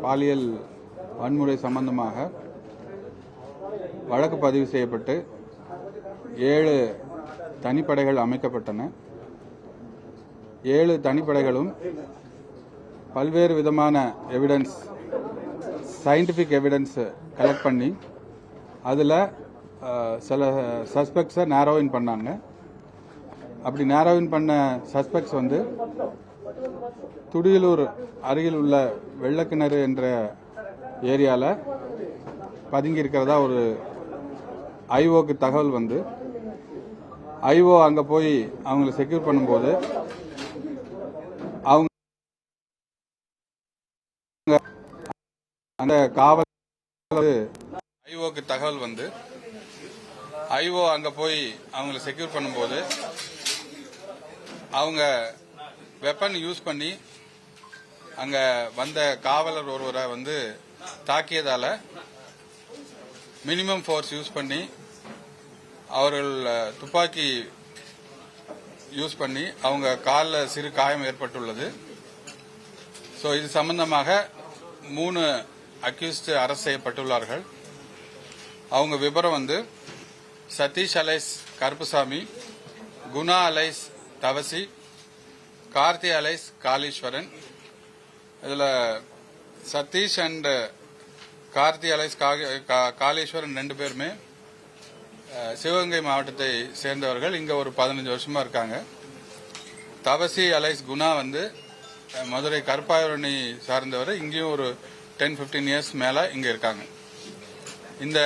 பாலியல் வன்முறை சம்பந்தமாக வழக்கு பதிவு செய்யப்பட்டு 7 தனிப்படைகள் அமைக்கப்பட்டன. 7 தனிப்படைகளும் பல்வேறு விதமான எவிடன்ஸ், சயின்டிஃபிக் எவிடன்ஸ் கலெக்ட் பண்ணி அதில் சில சஸ்பெக்ட்ஸை நேரோவின் பண்ணாங்க. அப்படி நேரோவின் பண்ண சஸ்பெக்ட்ஸ் வந்து துடியலூர் அருகில் உள்ள வெள்ளக்கிணறு என்ற ஏரியாவில் பதுங்கி இருக்கிறதா ஒரு ஐஓக்கு தகவல் வந்து ஐஓ அங்கே போய் அவங்கள செக்யூர் பண்ணும்போது அவங்க அந்த காவல் ஐஓக்கு தகவல் வந்து ஐஓ அங்கே போய் அவங்கள செக்யூர் பண்ணும்போது அவங்க வெப்பன் யூஸ் பண்ணி அங்க வந்த காவலர் ஒருவரை வந்து தாக்கியதால மினிமம் ஃபோர்ஸ் யூஸ் பண்ணி அவர்கள் துப்பாக்கி யூஸ் பண்ணி அவங்க காலில் சிறு காயம் ஏற்பட்டுள்ளது. ஸோ இது சம்பந்தமாக 3 அக்யூஸ்ட் அரெஸ்ட் செய்யப்பட்டுள்ளார்கள். அவங்க விபரம் வந்து Satish alias Karuppusamy, Guna alias Thavasi, Karthi alias Kaleeswaran. இதில் சதீஷ் அண்ட் கார்த்தி அலைஸ் காளீஸ்வரன் 2 பேருமே சிவகங்கை மாவட்டத்தை சேர்ந்தவர்கள். இங்கே ஒரு 15 வருஷமா இருக்காங்க. தவசி அலைஸ் குணா வந்து மதுரை கருப்பாயூரணி சார்ந்தவர். இங்கேயும் ஒரு 10-15 இயர்ஸ் மேலே இங்கே இருக்காங்க. இந்த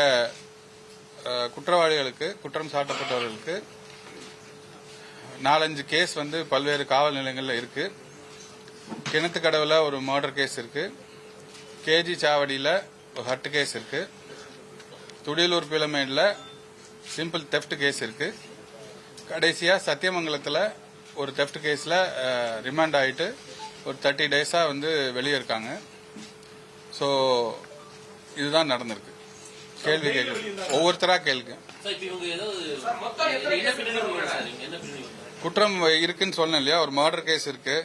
குற்றவாளிகளுக்கு, குற்றம் சாட்டப்பட்டவர்களுக்கு 4-5 கேஸ் வந்து பல்வேறு காவல் நிலையங்களில் இருக்கு. கிணத்துக்கடவுல ஒரு மர்டர் கேஸ் இருக்கு, கேஜி சாவடியில் ஒரு ஹர்ட் கேஸ் இருக்கு, துடியலூர் பிளமேடில் சிம்பிள் தெஃப்ட் கேஸ் இருக்கு, கடைசியா சத்தியமங்கலத்தில் ஒரு தெஃப்ட் கேஸ்ல ரிமாண்ட் ஆயிட்டு ஒரு 30 டேஸா வந்து வெளியே இருக்காங்க. ஸோ இதுதான் நடந்திருக்கு. கேள்வி கேட்க ஒவ்வொருத்தரா கேளுங்க. குற்றம் இருக்குன்னு சொன்னேன் இல்லையா, ஒரு மர்டர் கேஸ் இருக்கு,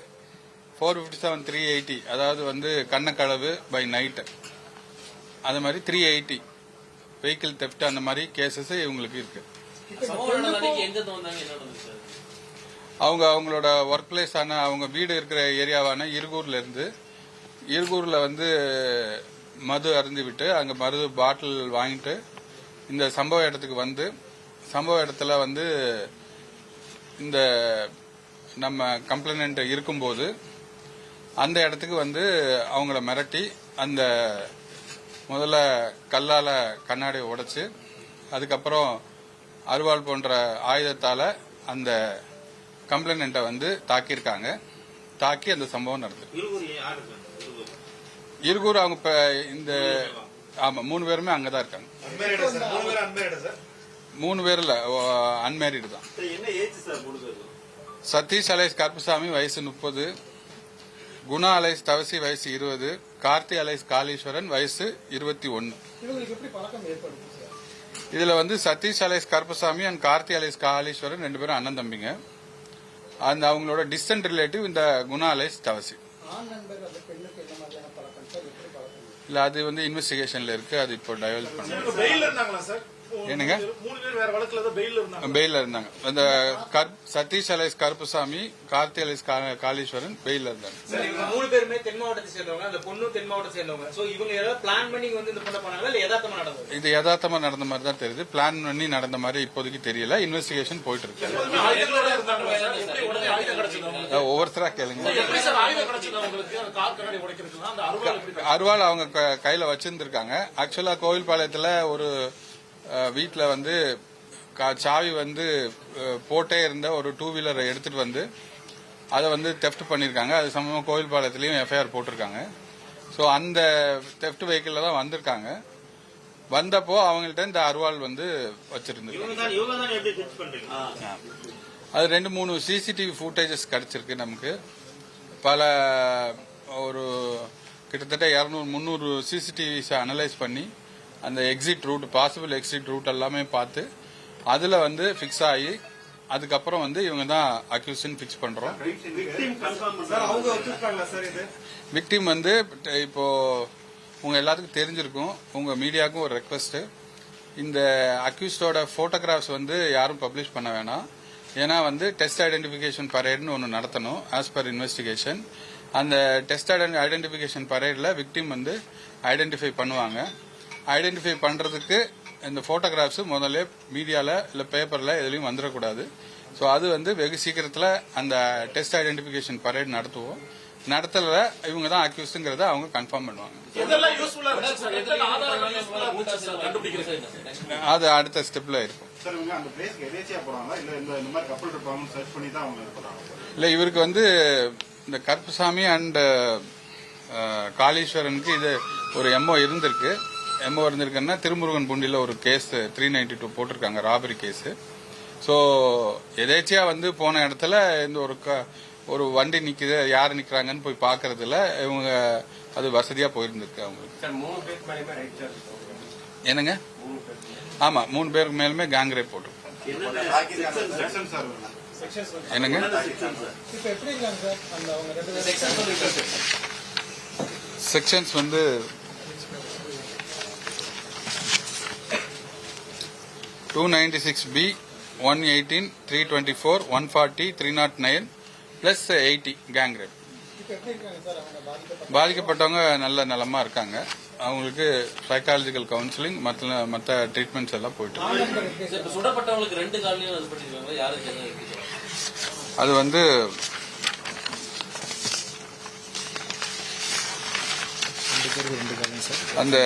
457-380, அதாவது வந்து கண்ணக்களவு பை நைட், அது மாதிரி 380 வெஹிக்கிள் தெஃப்ட், அந்த மாதிரி கேசஸ் இவங்களுக்கு இருக்கு. அவங்களோட ஒர்க் பிளேஸ் ஆன அவங்க வீடு இருக்கிற ஏரியாவான இருகூர்ல வந்து மது அருந்தி விட்டு அங்க மது பாட்டில் வாங்கிட்டு இந்த சம்பவ இடத்துக்கு வந்து சம்பவ இடத்துல வந்து இந்த நம்ம கம்ப்ளைண்ட் இருக்கும்போது அந்த இடத்துக்கு வந்து அவங்கள மிரட்டி அந்த முதல்ல கல்லால கண்ணாடியை உடைச்சு அதுக்கப்புறம் அருவாள் போன்ற ஆயுதத்தால அந்த கம்ப்ளைண்ட்டை வந்து தாக்கியிருக்காங்க. தாக்கி அந்த சம்பவம் நடந்தது. இருகூர் அவங்க இந்த ஆமா 3 பேருமே அங்கதான் இருக்காங்க. 3 பேர் இல்ல, அன்மேரிடு தான். சதீஷ் அலைஸ் கருப்புசாமி வயசு 30, குணா அலைஸ் தவசி வயசு 20, கார்த்தி அலைஸ் காளீஸ்வரன் வயசு 21. இதுல வந்து Satish alias Karuppusamy and Karthi alias Kaleeswaran 2 பேரும் அண்ணன் தம்பிங்க. அந்த அவங்களோட டிஸ்டன்ட் ரிலேட்டிவ் இந்த குணா அலைஸ் தவசி. இல்ல அது வந்து இன்வெஸ்டிகேஷன்ல இருக்கு, அது இப்போ டைவல்ட் பண்ண. என்னங்க பெயில இருந்தாங்க. அந்த சதீஷ் அலைஸ் கருப்புசாமி, கார்த்தி அலைஸ் காளீஸ்வரன் பெயில இருந்தாங்க. 3 பேருமே தென் மாவட்டத்தை சேர்ந்தவங்க, அந்த பொண்ணு தென் மாவட்டத்தை சேர்ந்தவங்க. சோ இவங்க ஏதாவது பிளான் பண்ணி வந்து இந்த பொண்ணை பண்ணாங்களா இல்ல யதார்த்தமா நடந்தது? இது யதார்த்தமா நடந்த மாதிரி தான் தெரியுது. பிளான் பண்ணி நடந்த மாதிரி இப்போதைக்கு தெரியல. இன்வெஸ்டிகேஷன் போயிட்டு இருக்கு. ஒவ்வொருத்தரா கேளுங்க. அருவாள் அவங்க கையில வச்சிருந்திருக்காங்க. ஆக்சுவலா கோவில்பாளையத்துல ஒரு வீட்டில் வந்து சாவி வந்து போட்டே இருந்த ஒரு 2 வீலரை எடுத்துட்டு வந்து அதை வந்து தெஃப்ட் பண்ணியிருக்காங்க. அது சம்பந்தமாக கோவில்பாளையத்திலையும் எஃப்ஐஆர் போட்டிருக்காங்க. ஸோ அந்த தெஃப்ட் வெஹிக்கிளில் தான் வந்திருக்காங்க. வந்தப்போ அவங்கள்ட்ட இந்த அருவாள் வந்து வச்சிருந்து அது 2-3 சிசிடிவி ஃபுட்டேஜஸ் கிடைச்சிருக்கு நமக்கு. பல ஒரு கிட்டத்தட்ட 200-300 சிசிடிவிஸை அனலைஸ் பண்ணி அந்த exit route, possible exit route எல்லாமே பார்த்து அதில் வந்து ஃபிக்ஸ் ஆகி அதுக்கப்புறம் வந்து இவங்க தான் அக்யூஸ்ட்னு ஃபிக்ஸ் பண்றோம். விக்டிம் வந்து இப்போ உங்க எல்லாத்துக்கும் தெரிஞ்சிருக்கும், உங்க மீடியாவுக்கும் ஒரு ரெக்வஸ்ட், இந்த அக்யூஸ்டோட போட்டோகிராஃப்ஸ் வந்து யாரும் பப்ளிஷ் பண்ண வேணாம். ஏன்னா வந்து டெஸ்ட் ஐடென்டிபிகேஷன் பரேட்னு ஒன்று நடத்தணும் ஆஸ் பர் இன்வெஸ்டிகேஷன். அந்த டெஸ்ட் ஐடென்டிபிகேஷன் பரேட்ல விக்டிம் வந்து ஐடென்டிஃபை பண்ணுவாங்க. ஐடென்டிஃபை பண்றதுக்கு இந்த போட்டோகிராஃப்ஸ் முதல்ல மீடியால இல்ல பேப்பர்ல எதுலயும் வந்துடக்கூடாது. ஸோ அது வந்து வெகு சீக்கிரத்தில் அந்த டெஸ்ட் ஐடென்டிபிகேஷன் பரேட் நடத்துவோம். நடத்தல இவங்க தான் அக்யூஸ்டுங்கிறத அவங்க கன்ஃபார்ம் பண்ணுவாங்க. அது அடுத்த ஸ்டெப்ல இருக்கும். இல்ல இவருக்கு வந்து இந்த கருப்புசாமி அண்ட் காளீஸ்வரனுக்கு இது ஒரு எம்ஓ இருந்திருக்குன்னா திருமுருகன் பூண்டில ஒரு கேஸ் 392 போட்டிருக்காங்க, ராபரி கேஸ். ஸோ எதேச்சியா வந்து போன இடத்துல இந்த ஒரு வண்டி நிக்குது, யார் நிக்கிறாங்கன்னு போய் பாக்குறதுல இவங்க அது வசதியா போயிருந்திருக்கு அவங்களுக்கு. என்னங்க? ஆமா, 3 பேருக்கு மேலுமே கேங் ரேப் போட்டிருக்கோம். என்னங்க? செக்ஷன்ஸ் வந்து 296B, 118, 324, 140, 309 பிளஸ் 80 கேங் ரேப். பாதிக்கப்பட்டவங்க நல்ல நலமா இருக்காங்க. அவங்களுக்கு சைக்காலஜிக்கல் கவுன்சிலிங் மற்ற ட்ரீட்மெண்ட்ஸ் எல்லாம் போயிட்டு அது வந்து அந்த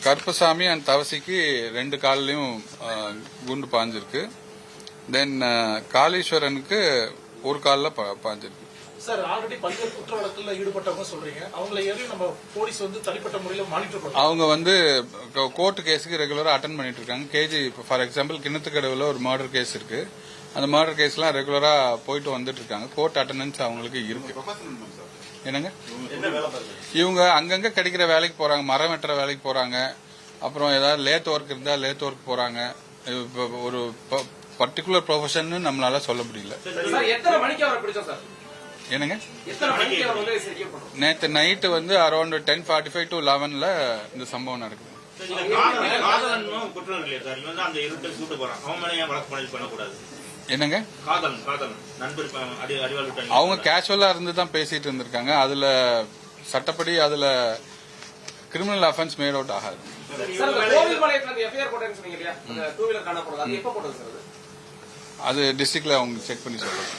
கருப்பசாமி அண்ட் தவசிக்கு 2 காலிலையும் குண்டு பாஞ்சிருக்கு. தென் காளீஸ்வரனுக்கு 1 காலில் பாஞ்சிருக்கு. சார், ஆல்ரெடி பல்வேறு குற்ற வழக்குல ஈடுபட்டவங்க சொல்றீங்க, அவங்களை ஏறியும் நம்ம போலீஸ் வந்து தனிப்பட்ட முறையில் மானிட்டர் பண்ணுவோம். அவங்க வந்து கோர்ட் கேஸுக்கு ரெகுலரா அட்டன் பண்ணிட்டு இருக்காங்க. கேஜி ஃபார் எக்ஸாம்பிள் கிணத்துக்கடவுல ஒரு மர்டர் கேஸ் இருக்கு. அந்த மர்டர் கேஸ்லாம் ரெகுலரா போயிட்டு வந்துட்டு இருக்காங்க. கோர்ட் அட்டண்டன்ஸ் அவங்களுக்கு இருக்கு. என்னங்க? இவங்க அங்கங்க கிடைக்கிற வேலைக்கு போறாங்க, மரம் வெட்டுற வேலைக்கு போறாங்க. அப்புறம் ஏதாவது லேத் ஒர்க் இருந்தா லேத் ஒர்க் போறாங்க. ஒரு பர்டிகுலர் ப்ரொஃபஷன் நம்மளால சொல்ல முடியல. என்னங்க? நேற்று நைட்டு வந்து அரௌண்ட் 10:45 to 11 இந்த சம்பவம் நடக்குது. என்னங்க? அவங்க கேஷுவலா இருந்து தான் பேசிட்டு இருந்திருக்காங்க. அதுல சட்டப்படி அதுல கிரிமினல் அஃபென்ஸ் மேட் அவுட் ஆகாது. அது டிஸ்ட்ரிக்ட்ல அவங்க செக் பண்ணி சொல்றாங்க.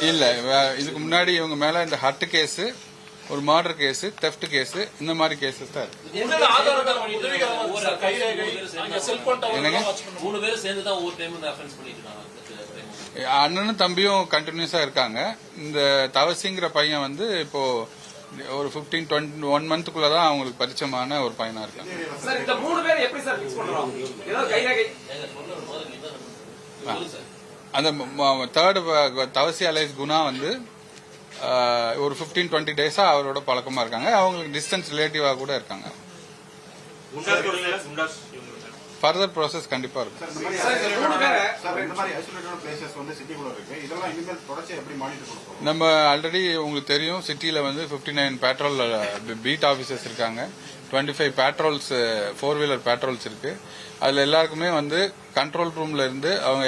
இல்ல, இதுக்கு முன்னாடி இவங்க மேல இந்த ஹர்ட் கேஸ், ஒரு மர்டர் கேஸ், தெஃப்ட் கேஸ், இந்த மாதிரி கேசஸ் தான் இருக்கு. என்னங்க? அண்ணனும் தம்பியும் கண்டினியூஸா இருக்காங்க. இந்த தவசிங்கிற பையன் வந்து இப்போ ஒரு 15-21 மந்த்துக்குள்ளதான் அவங்களுக்கு பரிச்சயமான ஒரு பையனா இருக்காங்க. அந்த தேர்ட் தவசி அலைஸ் குணா வந்து ஒரு 15-20 டேஸா அவரோட பழக்கமா இருக்காங்க. அவங்களுக்கு டிஸ்டன்ஸ் ரிலேட்டிவா கூட இருக்காங்க. ஃபர்தர் ப்ராசஸ் கண்டிப்பா இருக்கும். நம்ம ஆல்ரெடி உங்களுக்கு தெரியும், சிட்டியில வந்து 59 பேட்ரோல் பீட் ஆபீசர்ஸ் இருக்காங்க. 25 பேட்ரோல்ஸ் 4-வீலர் பேட்ரோல்ஸ் இருக்கு. அதுல எல்லாருக்குமே வந்து கண்ட்ரோல் ரூம்ல இருந்து அவங்க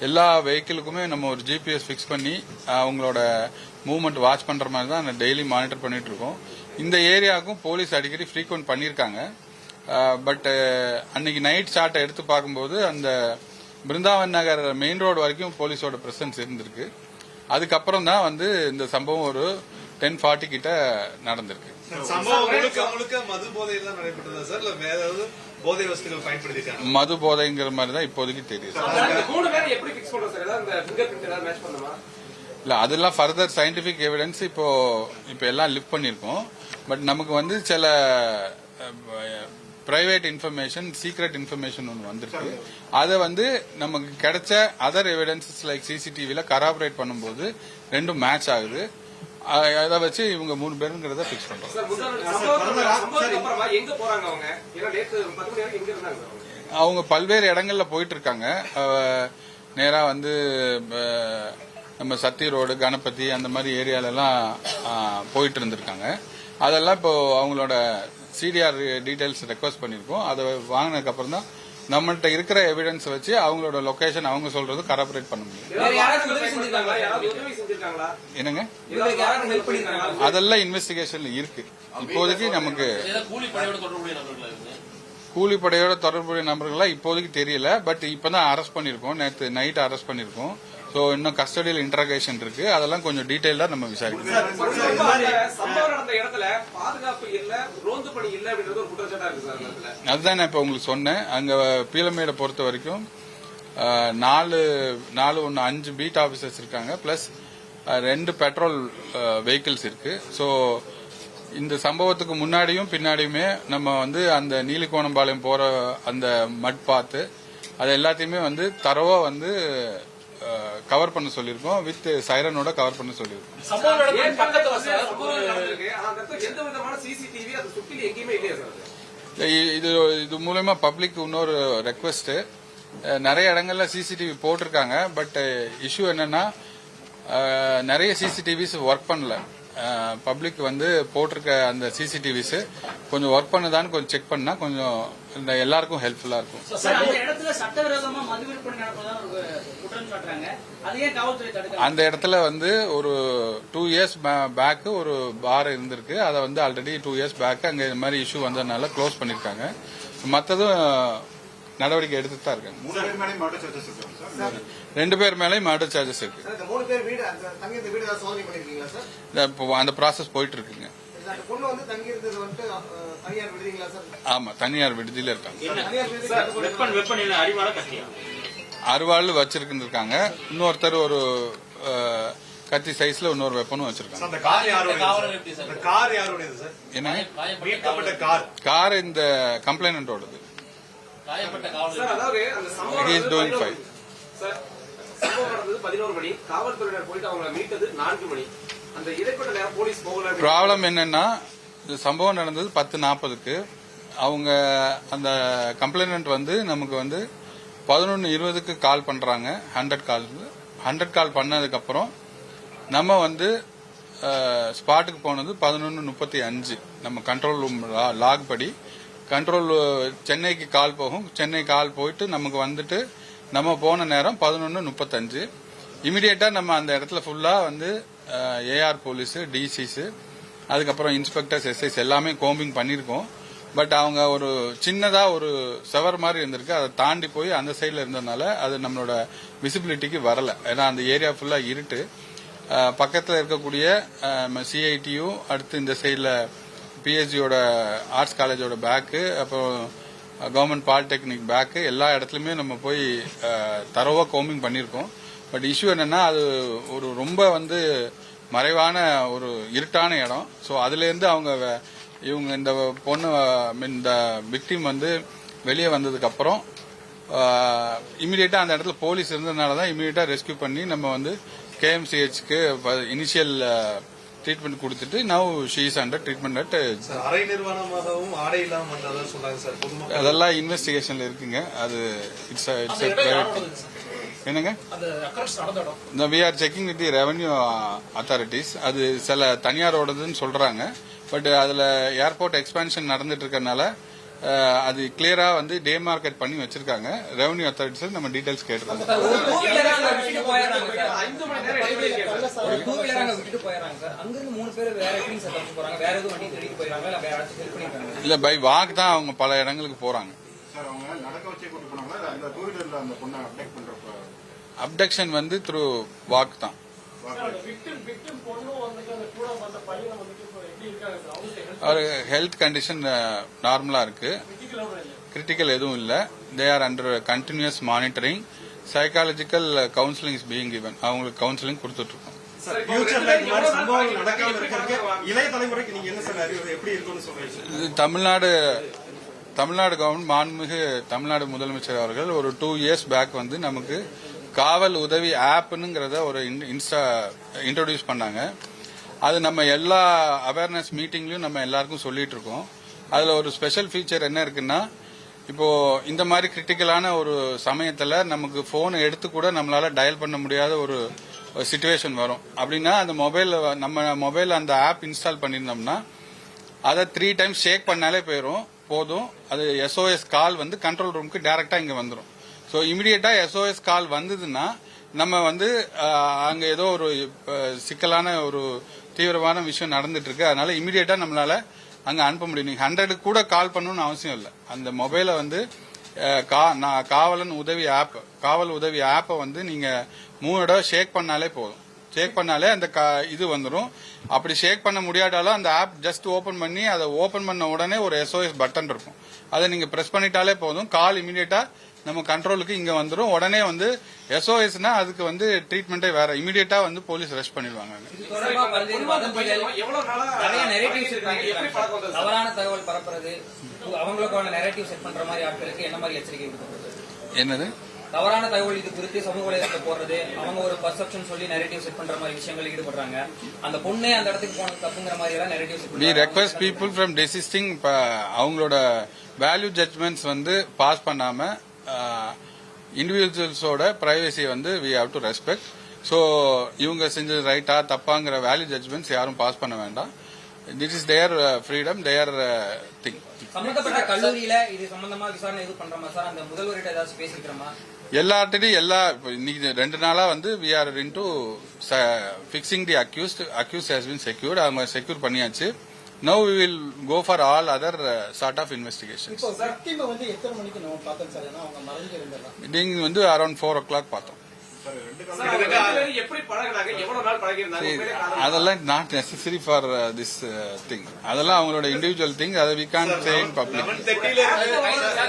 எல்லா வெஹிக்கிளுக்குமே நம்ம ஒரு ஜிபிஎஸ் பிக்ஸ் பண்ணி அவங்களோட மூவ்மெண்ட் வாட்ச் பண்ற மாதிரி தான் டெய்லி மானிட்டர் பண்ணிட்டு இருக்கோம். இந்த ஏரியாவுக்கும் போலீஸ் அடிக்கடி ஃப்ரீக்வெண்ட் பண்ணியிருக்காங்க. பட் அன்னைக்கு நைட் ஷாட்டை எடுத்து பார்க்கும்போது அந்த பிருந்தாவன் நகர் மெயின் ரோடு வரைக்கும் போலீஸோட பிரசன்ஸ் இருந்திருக்கு. அதுக்கப்புறம் தான் வந்து இந்த சம்பவம் ஒரு 10:40 கிட்ட நடந்திருக்கு. மது போதைங்கிற மாதிரி தான் இப்போதைக்கு தெரியுது. இல்ல, அதெல்லாம் ஃபர்தர் சயின்டிபிக் எவிடன்ஸ் இப்போ எல்லாம் லிஃப்ட் பண்ணிருக்கோம். பட் நமக்கு வந்து சில பிரைவேட் இன்ஃபர்மேஷன், சீக்ரெட் இன்ஃபர்மேஷன் ஒன்று வந்திருக்கு. அதை வந்து நமக்கு கிடைச்ச அதர் எவிடன்சஸ் லைக் சிசிடிவில கராபரேட் பண்ணும்போது ரெண்டும் மேட்ச் ஆகுது. அதை வச்சு இவங்க 3 பேருங்கிறத பிக்ஸ் பண்றோம். அவங்க பல்வேறு இடங்கள்ல போயிட்டு இருக்காங்க. நேரா வந்து நம்ம சத்தி ரோடு, கணபதி அந்த மாதிரி ஏரியாலெல்லாம் போயிட்டு இருந்திருக்காங்க. அதெல்லாம் இப்போ அவங்களோட சிடிஆர் டீடைல்ஸ் ரெக்வஸ்ட் பண்ணியிருக்கோம். அதை வாங்கினதுக்கு அப்புறம் தான் நம்மள்ட்ட இருக்கிற எவிடன்ஸ் வச்சு அவங்களோட லொகேஷன் அவங்க சொல்றது கராபரேட் பண்ண முடியும். என்னங்க, அதெல்லாம் இன்வெஸ்டிகேஷன்ல இருக்கு. இப்போதைக்கு நமக்கு கூலிப்படையோட தொடர்புடைய நபர்களா இப்போதைக்கு தெரியல. பட் இப்பதான் அரெஸ்ட் பண்ணிருக்கோம், நேற்று நைட் அரெஸ்ட் பண்ணிருக்கோம். சோ இன்னும் கஸ்டடியில் இன்டராகேஷன் இருக்கு. அதெல்லாம் கொஞ்சம் டீடைலா நம்ம விசாரிக்கணும். அதுதான் நான் இப்ப உங்களுக்கு சொன்னேன். அங்க பீலமேடை பொறுத்த வரைக்கும் 5 பீட் ஆபீசர்ஸ் இருக்காங்க, பிளஸ் 2 பெட்ரோல் வெஹிக்கிள்ஸ் இருக்கு. சோ இந்த சம்பவத்துக்கு முன்னாடியும் பின்னாடியுமே நம்ம வந்து அந்த நீலிகோணம்பாளையம் போற அந்த மட் பாத்து அது எல்லாத்தையுமே வந்து தரவா வந்து கவர் பண்ண சொல்லியிருக்கோம். வித் சைரனோட கவர் பண்ண சொல்லியிருக்கோம். இது மூலமா பப்ளிக் இன்னொரு ரெக்வெஸ்ட், நிறைய இடங்கள்ல சிசிடிவி போட்டிருக்காங்க. பட் இஷ்யூ என்னன்னா நிறைய சிசிடிவிஸ் ஒர்க் பண்ணல. பப்ளிக் வந்து போட்டிருக்க அந்த சிசிடிவிஸ் கொஞ்சம் ஒர்க் பண்ணுதான்னு கொஞ்சம் செக் பண்ணா கொஞ்சம் இந்த எல்லாருக்கும் ஹெல்ப்ஃபுல்லா இருக்கும். அந்த இடத்துல வந்து ஒரு 2 இயர்ஸ் பேக் ஒரு பார் இருந்திருக்கு. அதை வந்து ஆல்ரெடி 2 இயர்ஸ் பேக் அங்க இந்த மாதிரி இஷ்யூ வந்ததுனால க்ளோஸ் பண்ணிருக்காங்க. மற்றதும் நடவடிக்கை எடுத்துட்டு தான் இருக்காங்க. 2 பேர் மேலேயும் மர்டர் சார்ஜஸ் இருக்கு. அந்த ப்ராசஸ் போயிட்டு இருக்குங்க. ஆமா, தனியார் விடுதியில இருக்காங்க. அருவாள் வச்சிருக்காங்க. இன்னொருத்தர் ஒரு கத்தி சைஸ்ல இன்னொரு வெப்பனும் வச்சிருக்காங்க. என்ன கார் இந்த கம்ப்ளைனண்டோடது. He is doing fine. Problem என்னன்னா, சம்பவம் நடந்தது 10:40க்கு. அவங்க அந்த கம்ப்ளைனன்ட் வந்து நமக்கு வந்து 11:20க்கு கால் பண்றாங்க. 100 கால் பண்ணதுக்கு அப்புறம் நம்ம வந்து ஸ்பாட்டுக்கு போனது 11:35. நம்ம கண்ட்ரோல் ரூம் லாக் படி கண்ட்ரோல் சென்னைக்கு கால் போகும். சென்னை கால் போயிட்டு நமக்கு வந்துட்டு நம்ம போன நேரம் 11:35. இமிடியேட்டா நம்ம அந்த இடத்துல ஃபுல்லா வந்து ஏஆர் போலீஸ், டிசிஸ், அதுக்கப்புறம் இன்ஸ்பெக்டர்ஸ், எஸ்ஐஸ் எல்லாமே கோம்பிங் பண்ணிருக்கோம். பட் அவங்க ஒரு சின்னதா ஒரு செவர் மாதிரி இருந்திருக்கு. அதை தாண்டி போய் அந்த சைட்ல இருந்ததுனால அது நம்மளோட விசிபிலிட்டிக்கு வரல. ஏன்னா அந்த ஏரியா ஃபுல்லா இருட்டு. பக்கத்தில் இருக்கக்கூடிய சிஐடியு, அடுத்து இந்த சைட்ல பிஎஸ்ஜியோட ஆர்ட்ஸ் காலேஜோட பேக்கு, அப்புறம் கவர்மெண்ட் பாலிடெக்னிக் பேக்கு, எல்லா இடத்துலயுமே நம்ம போய் தரவா கோம்பிங் பண்ணிருக்கோம். பட் இஷ்யூ என்னன்னா, அது ஒரு ரொம்ப வந்து மறைவான ஒரு இருட்டான இடம். ஸோ அதுல இருந்து இவங்க இந்த பொண்ணு, இந்த விக்டிம் வந்து வெளியே வந்ததுக்கு அப்புறம் இமீடியட்டா அந்த இடத்துல போலீஸ் இருந்ததுனால தான் இமீடியட்டா ரெஸ்கியூ பண்ணி நம்ம வந்து கேஎம்சிஹெச்க்கு இனிஷியல் ட்ரீட்மெண்ட் கொடுத்துட்டு now she is under treatment at. அரை நிர்வாணமாகவும் ஆடை இல்லாம சொன்னாங்க சார். அதெல்லாம் இன்வெஸ்டிகேஷன்ல இருக்குங்க. அது இட்ஸ் என்னங்க, we are checking with the revenue authorities. அது சில தனியாரோடதுன்னு சொல்றாங்க. பட் அதுல ஏர்போர்ட் எக்ஸ்பான்ஷன் நடந்துட்டு இருக்கறனால அது கிளியரா வந்து டே மார்க்கெட் பண்ணி வச்சிருக்காங்க. ரெவன்யூ அத்தாரிட்டிஸ் நம்ம டீடைல்ஸ் கேட்டுருக்கோம். இல்ல, பை வாக் தான் அவங்க பல இடங்களுக்கு போறாங்க. அப்டக்ஷன் வந்து த்ரூ வாக் தான். ஒரு ஹெல்த் கண்டிஷன் நார்மலா இருக்கு, கிரிட்டிக்கல் எதுவும் இல்ல. They are under continuous monitoring. Psychological counselling is being given. அவங்களுக்கு கவுன்சிலிங் கொடுத்துட்டு இருக்கோம். தமிழ்நாடு கவர்மெண்ட், மாண்புமிகு தமிழ்நாடு முதலமைச்சர் அவர்கள் ஒரு 2 இயர்ஸ் பேக் வந்து நமக்கு காவல் உதவி ஆப்னுங்கிறத ஒரு இன்ட்ரோடியூஸ் பண்ணாங்க. அது நம்ம எல்லா அவேர்னஸ் மீட்டிங்லயும் நம்ம எல்லாருக்கும் சொல்லிட்டு இருக்கோம். அதுல ஒரு ஸ்பெஷல் ஃபீச்சர் என்ன இருக்குன்னா, இப்போ இந்த மாதிரி கிரிட்டிக்கலான ஒரு சமயத்துல நமக்கு போன் எடுத்து கூட நம்மளால டயல் பண்ண முடியாத ஒரு சிச்சுவேஷன் வரும். அப்படின்னா அந்த நம்ம மொபைல் அந்த ஆப் இன்ஸ்டால் பண்ணியிருந்தோம்னா அதை 3 டைம்ஸ் ஷேக் பண்ணாலே போதும். அது SOS கால் வந்து கண்ட்ரோல் ரூமுக்கு டைரக்டா இங்க வந்துடும். ஸோ இமிடியேட்டா SOS கால் வந்ததுன்னா நம்ம வந்து அங்க ஏதோ ஒரு சிக்கலான ஒரு தீவிரமான விஷயம் நடந்துட்டு இருக்கு, அதனால இமிடியேட்டா நம்மளால அங்க அனுப்ப முடியும். நீங்க 100 கூட கால் பண்ணணும்னு அவசியம் இல்லை. அந்த மொபைலை வந்து காவல் உதவி ஆப்பை வந்து நீங்க 3 தடவை ஷேக் பண்ணாலே போதும். ஷேக் பண்ணாலே அந்த இது வந்துடும். அப்படி ஷேக் பண்ண முடியாட்டாலும் அந்த ஆப் ஜஸ்ட் ஓபன் பண்ணி அதை ஓபன் பண்ண உடனே ஒரு SOS பட்டன் இருக்கும், அதை நீங்க பிரஸ் பண்ணிட்டாலே போதும். கால் இமிடியேட்டா நம்ம கண்ட்ரோலுக்கு இங்க வந்துடும். உடனே வந்து SOSனா அதுக்கு வந்து ட்ரீட்மெண்டே வேற, இமிடியேட்டா வந்து போலீஸ் ரெஸ்ட் பண்ணிடுவாங்க. தவறான தகவல் பரப்புறது, அவங்களுக்கான நரேட்டிவ் செட் பண்ற மாதிரி ஆட்களுக்கு என்ன மாதிரி எச்சரிக்கை கொடுக்கறது? என்னது தவறான தகவல் இது குறித்து சமூக வலைதளத்தில் போடுறது, அவங்க ஒரு பர்செப்ஷன் சொல்லி நரேட்டிவ் செட் பண்ற மாதிரி விஷயங்கள் ஈடுபடுறாங்க. அந்த பொண்ணே அந்த இடத்துக்கு போனது தப்புங்கிற மாதிரி எல்லாம் narrative set we request people from desisting. அவங்களோட வேல்யூ ஜட்ஜ்மெண்ட்ஸ் வந்து பாஸ் பண்ணாம இண்டிவிஜுவல்ஸோட பிரைவசியை வந்து we have to respect. So இவங்க செஞ்சது ரைட்டா தப்பாங்கிற வேல்யூ ஜட்ஜ்மெண்ட்ஸ் யாரும் பாஸ் பண்ண வேண்டாம். This is there freedom, their thing. சம்பந்தப்பட்ட கல்லூரியில இது சம்பந்தமா விசாரணை எது பண்றோமா சார்? அந்த முதல்வர்கிட்ட ஏதாச்சும் பேசிக்கிறோமா? எல்லார்ட்டையும் இன்னைக்கு 2 நாளா வந்து we are into fixing the accused has been secured. அவங்க செக்யூர் பண்ணியாச்சு. Now we will go for all other sort of investigations. இப்போ விக்டிம் வந்து எத்தனை மணிக்கு நம்ம பார்த்தோம் சார்? ஏன்னா அவங்க மறைஞ்சு இருந்தாங்க. நீங்க வந்து அரௌண்ட் 4 o'clock பார்த்தோம். அதெல்லாம் not necessary for this thing. அதெல்லாம் அவங்களோட இண்டிவிஜுவல் திங். அதை we can't say in public.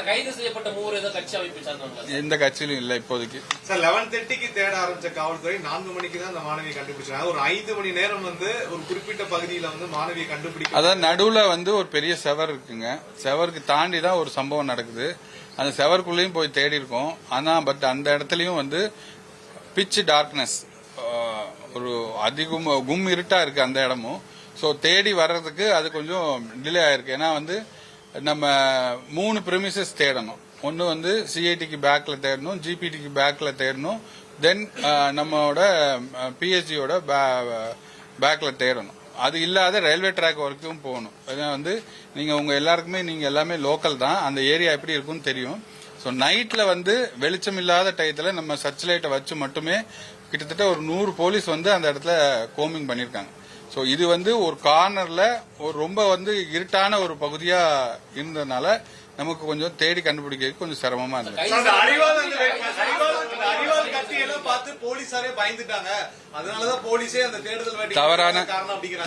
கைது செய்யப்பட்ட மூவர் ஏதோ கட்சி அமைப்பு சார்ந்தவங்க எந்த கட்சியிலும் இல்ல இப்போதைக்கு. சார் 11:30க்கு தேட ஆரம்பிச்ச காவல்துறை 4 மணிக்கு தான் அந்த மாணவியை கண்டுபிடிச்சாங்க. ஒரு 5 மணி நேரம் வந்து ஒரு குறிப்பிட்ட பகுதியில வந்து மாணவியை கண்டுபிடிக்க, அதாவது நடுவுல வந்து ஒரு பெரிய செவர் இருக்குங்க. செவருக்கு தாண்டி தான் ஒரு சம்பவம் நடக்குது. அந்த செவருக்குள்ளேயும் போய் தேடி இருக்கோம். ஆனா பட் அந்த இடத்துலயும் வந்து பிச் டார்க்னஸ், ஒரு அதிகம் கும் இருட்டா இருக்கு அந்த இடமும். ஸோ தேடி வர்றதுக்கு அது கொஞ்சம் டிலே ஆயிருக்கு. ஏன்னா வந்து நம்ம 3 பிரிமிசஸ் தேடணும். ஒன்னு வந்து சிஐடிக்கு பேக்ல தேடணும், ஜிபிடிக்கு பேக்ல தேடணும், தென் நம்மளோட பிஎஸ்ஜியோட பேக்ல தேடணும். அது இல்லாத ரயில்வே ட்ராக் வரைக்கும் போகணும். ஏன்னா வந்து நீங்க எல்லாமே லோக்கல் தான், அந்த ஏரியா எப்படி இருக்குன்னு தெரியும். ஸோ நைட்ல வந்து வெளிச்சம் இல்லாத டயத்துல நம்ம சர்ச் லைட்டை வச்சு மட்டுமே கிட்டத்தட்ட ஒரு 100 போலீஸ் வந்து அந்த இடத்துல கோமிங் பண்ணிருக்காங்க. ஸோ இது வந்து ஒரு கார்னர்ல ஒரு ரொம்ப வந்து இருட்டான ஒரு பகுதியா இருந்ததுனால நமக்கு கொஞ்சம் தேடி கண்டுபிடிக்க கொஞ்சம் சிரமமா இருந்துச்சு.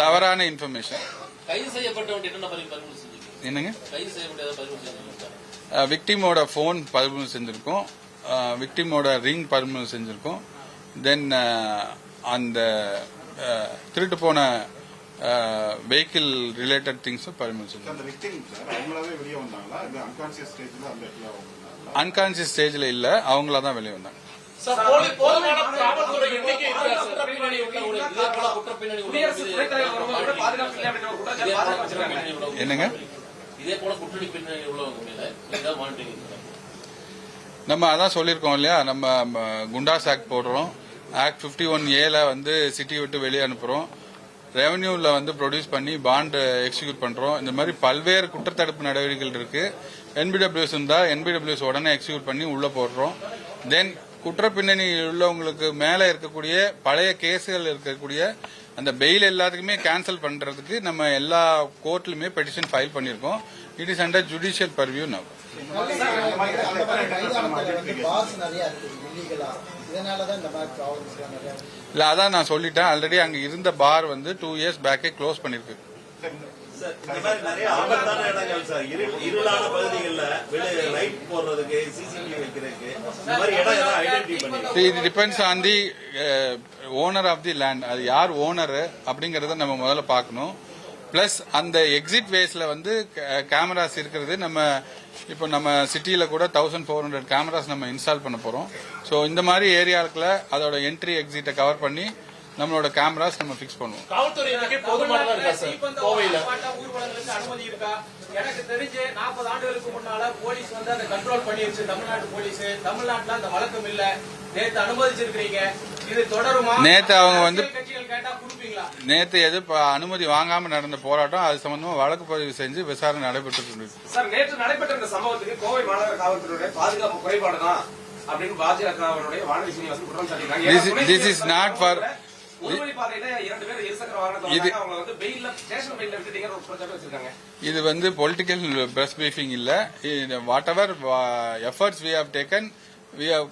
தவறான இன்ஃபர்மேஷன். என்னங்க விக்டிமோட போன் பறிமுதல் செஞ்சிருக்கோம், விக்டிமோட ரிங் பறிமுதல் செஞ்சிருக்கோம், தென் அந்த திருட்டு போன வெஹிக்கிள் ரிலேட்டட் திங்ஸும் பறிமுதல் செஞ்சிருக்கோம். அன்கான்சியஸ் ஸ்டேஜ்ல இல்ல, அவங்களா தான் வெளியே வந்தாங்க. என்னங்க நம்ம அதான் சொல்லியிருக்கோம் இல்லையா, நம்ம குண்டாஸ் ஆக்ட் போடுறோம், ஆக்ட் 51A வந்து சிட்டி விட்டு வெளியே அனுப்புறோம், ரெவன்யூல வந்து ப்ரொடியூஸ் பண்ணி பாண்ட் எக்ஸிக்யூட் பண்றோம். இந்த மாதிரி பல்வேறு குற்றத்தடுப்பு நடவடிக்கைகள் இருக்கு. என்பிடபிள்யூஎஸ் இருந்தா என்பிடபிள்யூஎஸ் உடனே எக்ஸிக்யூட் பண்ணி உள்ள போடுறோம். தென் குற்ற பின்னணி உள்ளவங்களுக்கு மேல இருக்கக்கூடிய பழைய கேஸுகள் இருக்கக்கூடிய அந்த பெயில் எல்லாத்துக்குமே கேன்சல் பண்றதுக்கு நம்ம எல்லா கோர்ட்லயுமே பெட்டிஷன் ஃபைல் பண்ணிருக்கோம். It is under judicial purview now. இல்ல அதான் நான் சொல்லிட்டேன் ஆல்ரெடி. அங்க இருந்த பார் வந்து 2 years பேக்கே க்ளோஸ் பண்ணிருக்கு. நிறைய ஆபத்தான இடங்கள் சார், இருளான பகுதிகளில் லைட் போடுறதுக்கு, சிசிடிவி வைக்கிறதுக்கு, இந்த மாதிரி இடம் ஐடென்டிஃபை பண்ணி. இது depends on the owner of the land. அது யார் ஓனர் அப்படிங்கறத நம்ம முதல்ல பார்க்கணும். பிளஸ் அந்த எக்ஸிட் வேஸ்ல வந்து கேமராஸ் இருக்கிறது. நம்ம சிட்டியில கூட 1400 கேமராஸ் நம்ம இன்ஸ்டால் பண்ண போறோம். ஸோ இந்த மாதிரி ஏரியாவுக்குள்ள அதோட என்ட்ரி எக்ஸிட்டை கவர் பண்ணி நம்மளோட கேமராஸ் நம்ம ஃபிக்ஸ் பண்ணுவோம். காவல்துறை எண்ணிக்கை போதுமானதா இருக்கா சார் கோவையில? ஊர்வலங்களுக்கு அனுமதி இருக்கா? எனக்கு தெரிஞ்சு 40 ஆண்டுகளுக்கு முன்னால போலீஸ் வந்து அதை கண்ட்ரோல் பண்ணிருச்சு. தமிழ்நாட்டு போலீஸ் தமிழ்நாட்டுல அந்த வழக்கம் இல்ல. நேத்து அனுமதிச்சிருக்கீங்க, இது தொடருமா? நேத்து அவங்க வந்து கட்சிகள் கேட்டா கொடுப்பீங்களா? நேத்து அனுமதி வாங்காம நடந்த போராட்டம், அது சம்பந்தமா வழக்கு பதிவு செஞ்சு விசாரணை நடைபெற்று இருக்கு. சார், நேற்று நடைபெற்ற இந்த சம்பவத்துக்கு கோவை மாநகர காவல்துறையுடைய பாதுகாப்பு குறைபாடுதான் அப்படின்னு பாஜகவுடைய வானதி சீனிவாசன் குற்றம் சாட்டியிருக்காங்க. This is not for ஒருவழி பாதையில 2 பேர் இருசக்கர வாகனத்தை அவங்க வந்து பெயில்ல ஸ்டேஷன் பெயில்ல விட்டுட்டீங்க ஒரு குற்றச்சாட்டு வச்சிருக்காங்க. இது வந்து பொலிட்டிக்கல் பிரஸ் பிரீஃபிங் இல்ல. Whatever efforts we have taken, we have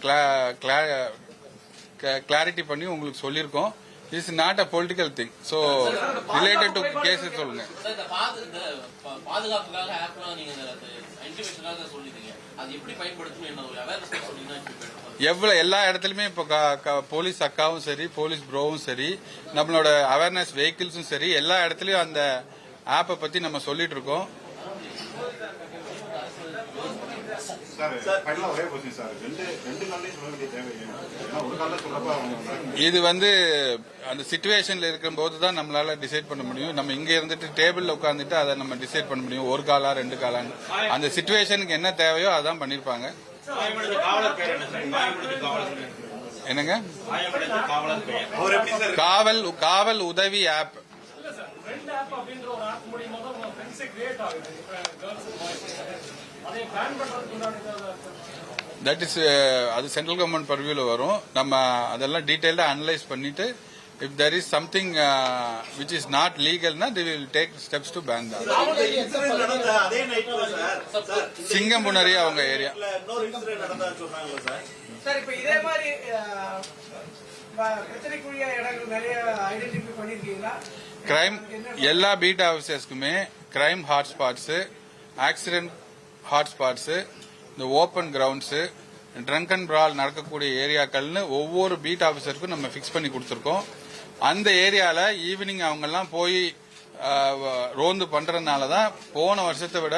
clarity பண்ணி உங்களுக்கு சொல்லியிருக்கோம். Is not a political thing. So related to cases சொல்லுங்க. இந்த பாதுகாப்புக்காக ஆப்லாம் நீங்க இன்டிமேஷனுக்காக சொல்லிருக்கீங்க, அது எப்படி பயன்படுத்தணும் என்ன ஒரு அவேர்னஸ் சொன்னீங்கன்னா எவ்வளவு எல்லா இடத்துலயுமே இப்போ போலீஸ் அக்காவும் சரி, போலீஸ் ப்ரோவும் சரி, நம்மளோட அவேர்னஸ் வெஹிக்கிள்ஸும் சரி, எல்லா இடத்துலயும் அந்த ஆப்பை பத்தி நம்ம சொல்லிட்டு இருக்கோம். இது வந்து அந்த சிச்சுவேஷன்ல இருக்கும் போதுதான் நம்மளால டிசைட் பண்ண முடியும். நம்ம இங்க இருந்துட்டு டேபிள்ல உட்கார்ந்துட்டு அதை நம்ம டிசைட் பண்ண முடியும். 1 காலா 2 காலான்னு அந்த சிச்சுவேஷனுக்கு என்ன தேவையோ அதான் பண்ணிருப்பாங்க. என்னங்க? காவல் உதவி ஆப். தட் இஸ் அது சென்ட்ரல் கவர்மெண்ட் பர்வியூல வரும். நம்ம அதெல்லாம் டீடைல்டா அனலைஸ் பண்ணிட்டு if there is something which is not legal na they will take steps to ban that. அதே நைட்ல சார் சிங்கம்புணரி அவங்க ஏரியா இன்னொரு இன்சிடென்ட் நடந்தான்னு சொன்னாங்க சார். சார், இப்ப இதே மாதிரி பிரச்சனைக்குரிய இடங்கள் நிறைய ஐடென்டிஃபை பண்ணிருக்கீங்களா? கிரைம் எல்லா பீட் ஆபீசர்ஸ்க்குமே கிரைம் ஹாட்ஸ்பாட்ஸ், ஆக்சிடென்ட் ஹாட்ஸ்பாட்ஸ், இந்த open grounds, drunk and brawl நடக்கக்கூடிய ஏரியாக்கள்னு ஒவ்வொரு பீட் ஆபீசருக்கும் நம்ம பிக்ஸ் பண்ணி கொடுத்துருக்கோம். அந்த ஏரியால ஈவினிங் அவங்க எல்லாம் போய் ரோந்து பண்றதுனால தான் போன வருஷத்தை விட,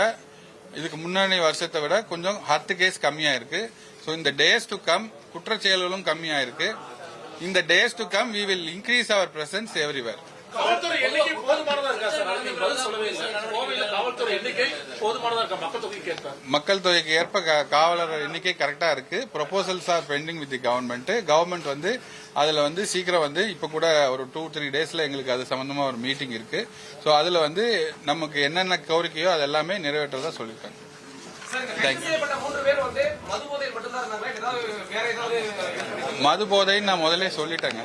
இதுக்கு முன்னாடி வருஷத்தை விட கொஞ்சம் ஹர்ட் கேஸ் கம்மியா இருக்கு. ஸோ இந்த டேஸ் டு கம் குற்றச்செயல்களும் கம்மியா இருக்கு. இந்த days to come we will increase our presence everywhere. காவல்துறை எண்ணிக்கை போதுமானதா இருக்கா சார்? நீங்க பதில் சொல்லவே இல்லை. கோவையில காவல்துறை எண்ணிக்கை போதுமானதா இருக்கா மக்கள் தொகைக்கு ஏற்ப? மக்கள் தொகைக்கு ஏற்ப காவலர் எண்ணிக்கை கரெக்டா இருக்கு. Proposals R bending with the government வந்து அதுல வந்து சீக்கிரம் வந்து இப்ப கூட ஒரு 2-3 டேஸ்ல எங்களுக்கு அது சம்பந்தமா ஒரு மீட்டிங் இருக்கு. சோ அதுல வந்து நமக்கு என்னென்ன கோரிக்கையோ அது எல்லாமே நிறைவேற்றதா சொல்லியிருக்காங்க. மது போதைன்னு நான் முதல்ல சொல்லிட்டேங்க.